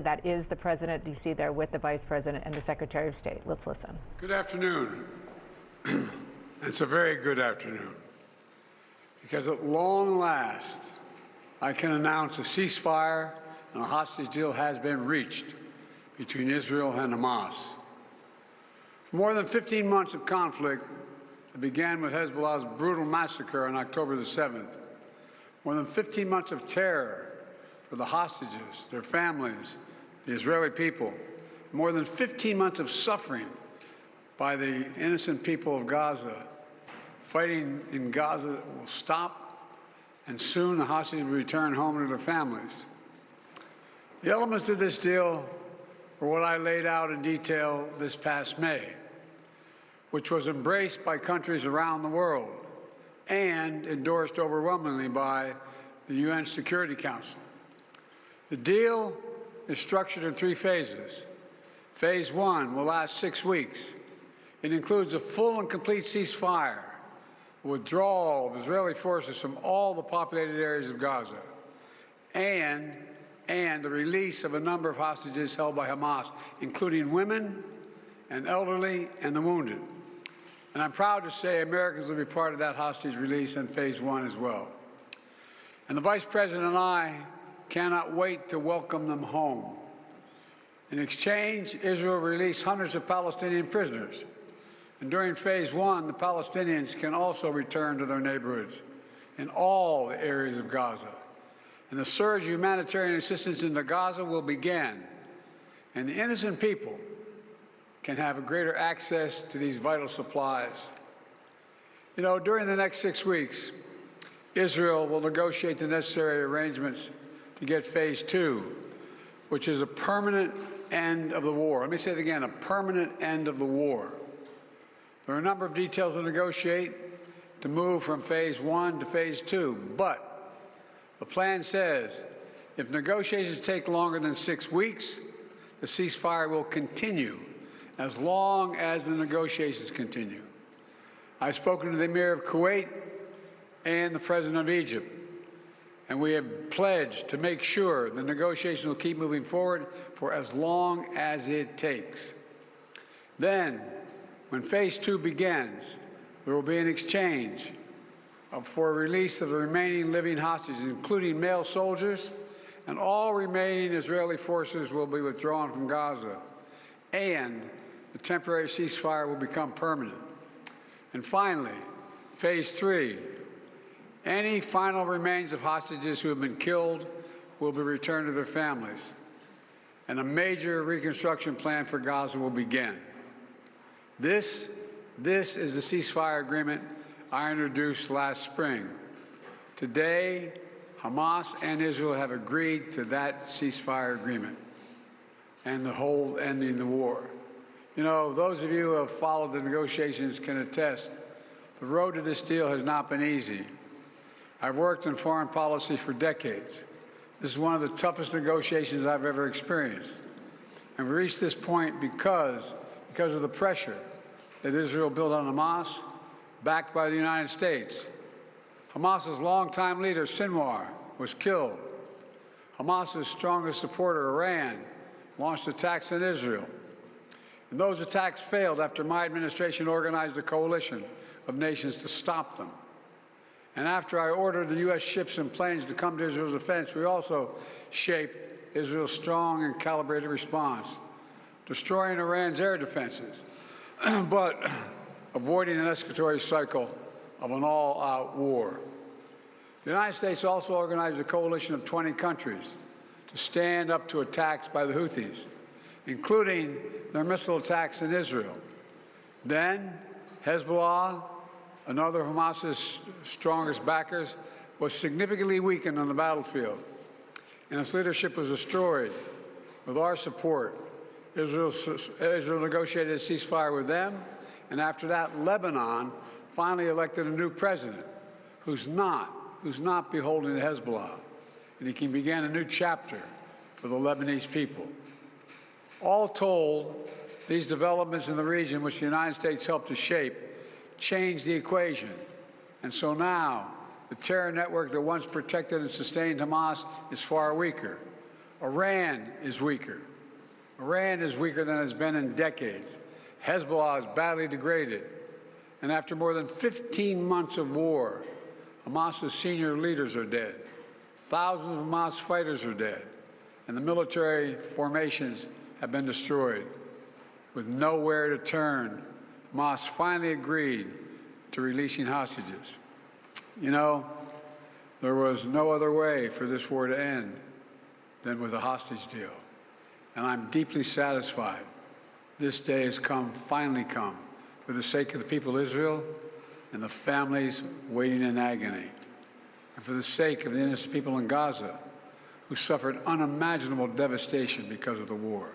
That is the president you see there with the vice president and the secretary of state. Let's listen. Good afternoon. It's a very good afternoon, because at long last I can announce a ceasefire and a hostage deal has been reached between Israel and Hamas. For more than 15 months of conflict that began with Hezbollah's brutal massacre on October the 7th, more than 15 months of terror for the hostages, their families, the Israeli people, more than 15 months of suffering by the innocent people of Gaza. Fighting in Gaza will stop, and soon the hostages will return home to their families. The elements of this deal were what I laid out in detail this past May, which was embraced by countries around the world and endorsed overwhelmingly by the UN Security Council. The deal is structured in 3 phases. Phase 1 will last 6 weeks. It includes a full and complete ceasefire, withdrawal of Israeli forces from all the populated areas of Gaza, and the release of a number of hostages held by Hamas, including women and elderly and the wounded. And I'm proud to say Americans will be part of that hostage release in Phase 1 as well. And the Vice President and I cannot wait to welcome them home. In exchange, Israel released hundreds of Palestinian prisoners. And during Phase 1, the Palestinians can also return to their neighborhoods in all the areas of Gaza. And the surge of humanitarian assistance into Gaza will begin. And the innocent people can have a greater access to these vital supplies. You know, during the next 6 weeks, Israel will negotiate the necessary arrangements to get Phase 2, which is a permanent end of the war. Let me say it again, a permanent end of the war. There are a number of details to negotiate to move from Phase 1 to Phase 2, but the plan says if negotiations take longer than 6 weeks, the ceasefire will continue as long as the negotiations continue. I've spoken to the Emir of Kuwait and the President of Egypt, and we have pledged to make sure the negotiations will keep moving forward for as long as it takes. Then, when Phase 2 begins, there will be an exchange for release of the remaining living hostages, including male soldiers, and all remaining Israeli forces will be withdrawn from Gaza, and the temporary ceasefire will become permanent. And finally, Phase 3, any final remains of hostages who have been killed will be returned to their families, and a major reconstruction plan for Gaza will begin. This is the ceasefire agreement I introduced last spring. Today, Hamas and Israel have agreed to that ceasefire agreement and the whole ending the war. You know, those of you who have followed the negotiations can attest, the road to this deal has not been easy. I've worked in foreign policy for decades. This is one of the toughest negotiations I've ever experienced. And we reached this point because of the pressure that Israel built on Hamas, backed by the United States. Hamas's longtime leader, Sinwar, was killed. Hamas's strongest supporter, Iran, launched attacks on Israel. And those attacks failed after my administration organized a coalition of nations to stop them. And after I ordered the U.S. ships and planes to come to Israel's defense, we also shaped Israel's strong and calibrated response, destroying Iran's air defenses, but avoiding an escalatory cycle of an all-out war. The United States also organized a coalition of 20 countries to stand up to attacks by the Houthis, including their missile attacks in Israel. Then, Hezbollah, another of Hamas's strongest backers, was significantly weakened on the battlefield, and its leadership was destroyed. With our support, Israel negotiated a ceasefire with them, and after that, Lebanon finally elected a new president who's not beholden to Hezbollah, and he can begin a new chapter for the Lebanese people. All told, these developments in the region, which the United States helped to shape, changed the equation. And so now, the terror network that once protected and sustained Hamas is far weaker. Iran is weaker. Iran is weaker than it's been in decades. Hezbollah is badly degraded. And after more than 15 months of war, Hamas's senior leaders are dead. Thousands of Hamas fighters are dead. And the military formations have been destroyed. With nowhere to turn, Hamas finally agreed to releasing hostages. You know, there was no other way for this war to end than with a hostage deal. And I'm deeply satisfied this day has finally come, for the sake of the people of Israel and the families waiting in agony, and for the sake of the innocent people in Gaza who suffered unimaginable devastation because of the war.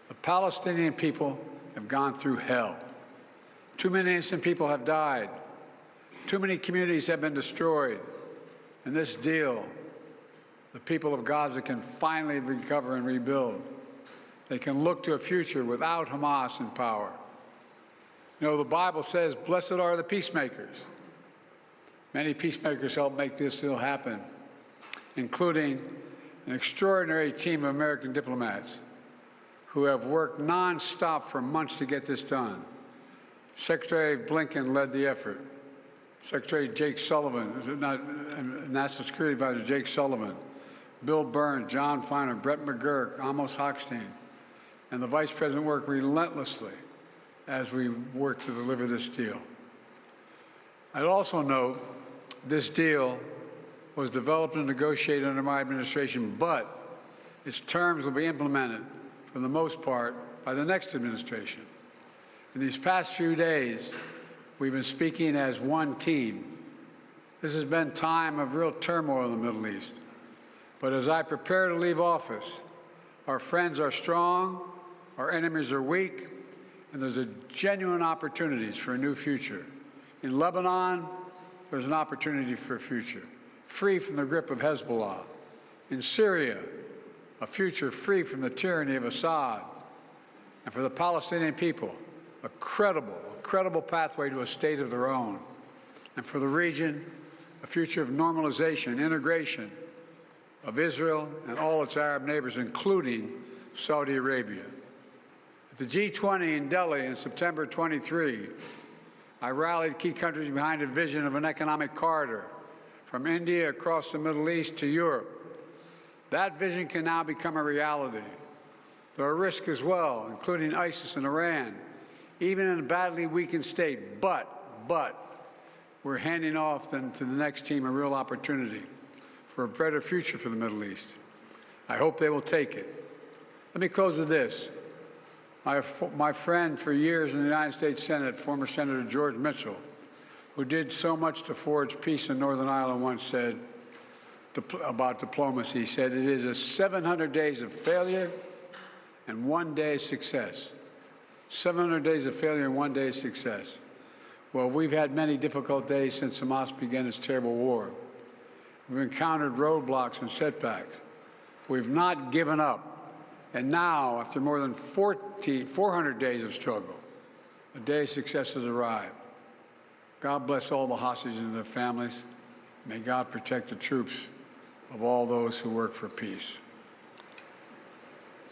The Palestinian people have gone through hell. Too many innocent people have died. Too many communities have been destroyed. In this deal, the people of Gaza can finally recover and rebuild. They can look to a future without Hamas in power. You know, the Bible says, blessed are the peacemakers. Many peacemakers helped make this deal happen, including an extraordinary team of American diplomats who have worked nonstop for months to get this done. Secretary Blinken led the effort. Secretary Jake Sullivan, National Security Advisor Jake Sullivan, Bill Burns, John Feiner, Brett McGurk, Amos Hochstein, and the Vice President worked relentlessly as we work to deliver this deal. I'd also note this deal was developed and negotiated under my administration, but its terms will be implemented, for the most part, by the next administration. In these past few days, we've been speaking as one team. This has been a time of real turmoil in the Middle East. But as I prepare to leave office, our friends are strong, our enemies are weak, and there's a genuine opportunities for a new future. In Lebanon, there's an opportunity for a future, free from the grip of Hezbollah. In Syria, a future free from the tyranny of Assad. And for the Palestinian people, a credible pathway to a state of their own. And for the region, a future of normalization, integration of Israel and all its Arab neighbors, including Saudi Arabia. At the G20 in Delhi in September 23, I rallied key countries behind a vision of an economic corridor from India across the Middle East to Europe. That vision can now become a reality. There are risks as well, including ISIS and Iran, even in a badly weakened state. But we're handing off then to the next team a real opportunity for a better future for the Middle East. I hope they will take it. Let me close with this. My friend for years in the United States Senate, former Senator George Mitchell, who did so much to forge peace in Northern Ireland, once said about diplomacy, he said, it is a 700 days of failure and 1 day of success. 700 days of failure and 1 day of success. Well, we've had many difficult days since Hamas began its terrible war. We've encountered roadblocks and setbacks. We've not given up. And now, after more than 400 days of struggle, a day of success has arrived. God bless all the hostages and their families. May God protect the troops of all those who work for peace.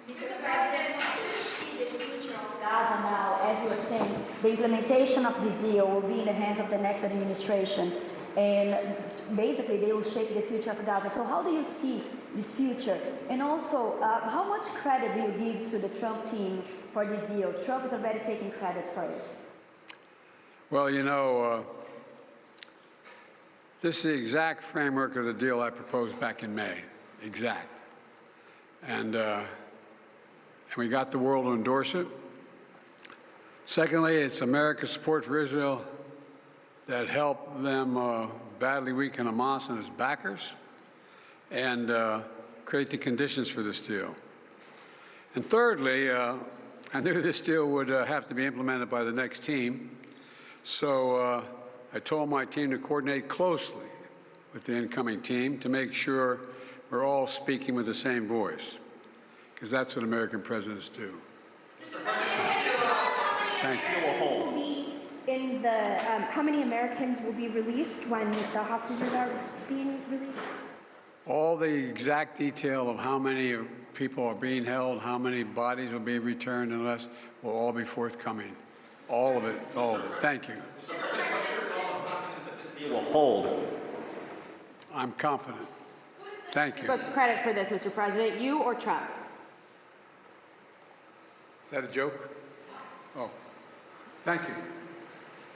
Mr. President, how do you see the future of Gaza now? As you were saying, the implementation of this deal will be in the hands of the next administration. And basically, they will shape the future of Gaza. So how do you see this future? And also, how much credit do you give to the Trump team for this deal? Trump is already taking credit for it. Well, you know, this is the exact framework of the deal I proposed back in May. Exact. And we got the world to endorse it. Secondly, it's America's support for Israel that helped them badly weaken Hamas and its backers and create the conditions for this deal. And thirdly, I knew this deal would have to be implemented by the next team, so I told my team to coordinate closely with the incoming team to make sure we're all speaking with the same voice, because that's what American presidents do. Thank you. In the, how many Americans will be released when the hostages are being released? All the exact detail of how many people are being held, how many bodies will be returned and less, will all be forthcoming. All of it, all of it. Thank you. This deal will hold. I'm confident. Thank you. Folks, credit for this, Mr. President, you or Trump? Is that a joke? Oh, thank you.